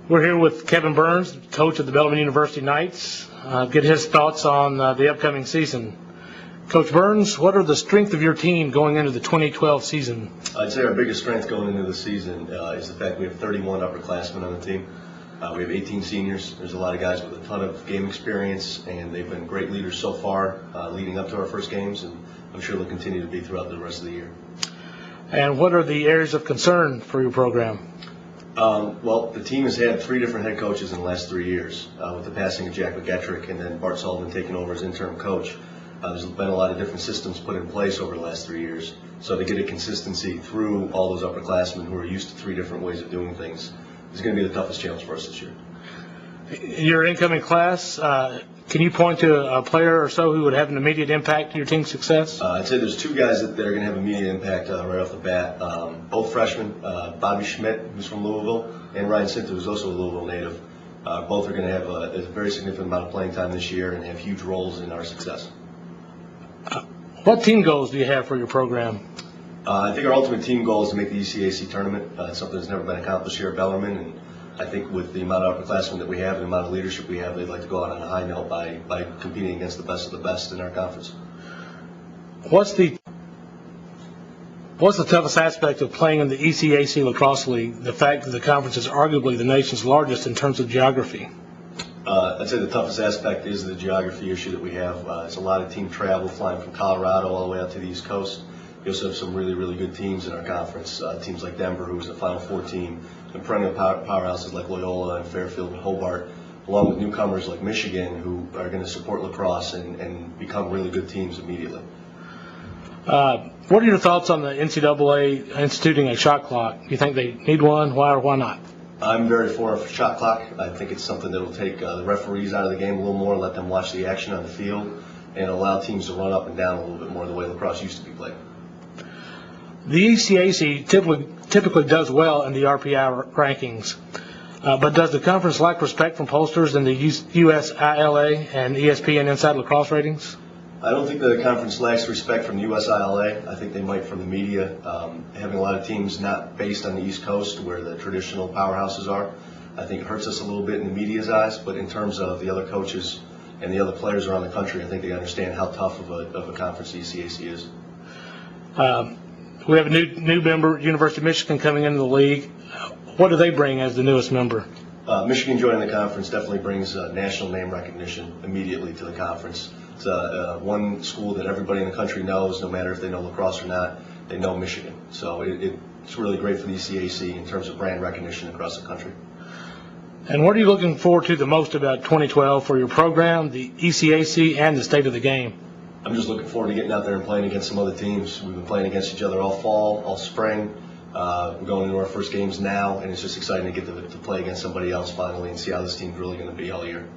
We're here with Kevin Burns, coach of the Bellarmine University Knights. Get his thoughts on the upcoming season. Coach Burns, what are the strength of your team going into the 2012 season? I'd say our biggest strength going into the season is the fact we have 31 upperclassmen on the team. We have 18 seniors. There's a lot of guys with a ton of game experience, and they've been great leaders so far leading up to our first games, and I'm sure they'll continue to be throughout the rest of the year. And what are the areas of concern for your program? Well, the team has had 3 different head coaches in the last 3 years, with the passing of Jack McGettrick and then Bart Sullivan taking over as interim coach. There's been a lot of different systems put in place over the last 3 years. So to get a consistency through all those upperclassmen who are used to 3 different ways of doing things is going to be the toughest challenge for us this year. Your incoming class, can you point to a player or so who would have an immediate impact to your team's success? I'd say there's 2 guys that are going to have immediate impact right off the bat. Both freshmen, Bobby Schmidt, who's from Louisville, and Ryan Sinta, who's also a Louisville native. Both are going to have a very significant amount of playing time this year and have huge roles in our success. What team goals do you have for your program? I think our ultimate team goal is to make the ECAC tournament. It's something that's never been accomplished here at Bellarmine, and I think with the amount of upperclassmen that we have and the amount of leadership we have, they'd like to go out on a high note by competing against the best of the best in our conference. What's the toughest aspect of playing in the ECAC Lacrosse League, the fact that the conference is arguably the nation's largest in terms of geography? I'd say the toughest aspect is the geography issue that we have. It's a lot of team travel, flying from Colorado all the way out to the East Coast. We also have some really, really good teams in our conference. Teams like Denver, who was the Final Four team, and perennial powerhouses like Loyola and Fairfield and Hobart, along with newcomers like Michigan, who are going to support lacrosse and become really good teams immediately. What are your thoughts on the NCAA instituting a shot clock? Do you think they need one? Why or why not? I'm very for a shot clock. I think it's something that will take the referees out of the game a little more, let them watch the action on the field, and allow teams to run up and down a little bit more the way lacrosse used to be played. The ECAC typically does well in the RPI rankings, but does the conference lack respect from pollsters in the USILA and ESPN Inside Lacrosse ratings? I don't think the conference lacks respect from the USILA. I think they might from the media. Having a lot of teams not based on the East Coast where the traditional powerhouses are, I think it hurts us a little bit in the media's eyes, but in terms of the other coaches and the other players around the country, I think they understand how tough of a conference the ECAC is. We have a new member, University of Michigan, coming into the league. What do they bring as the newest member? Michigan joining the conference definitely brings national name recognition immediately to the conference. It's one school that everybody in the country knows, no matter if they know lacrosse or not, they know Michigan. So it's really great for the ECAC in terms of brand recognition across the country. And what are you looking forward to the most about 2012 for your program, the ECAC, and the state of the game? I'm just looking forward to getting out there and playing against some other teams. We've been playing against each other all fall, all spring. We're going into our first games now, and it's just exciting to get to play against somebody else finally and see how this team's really going to be all year.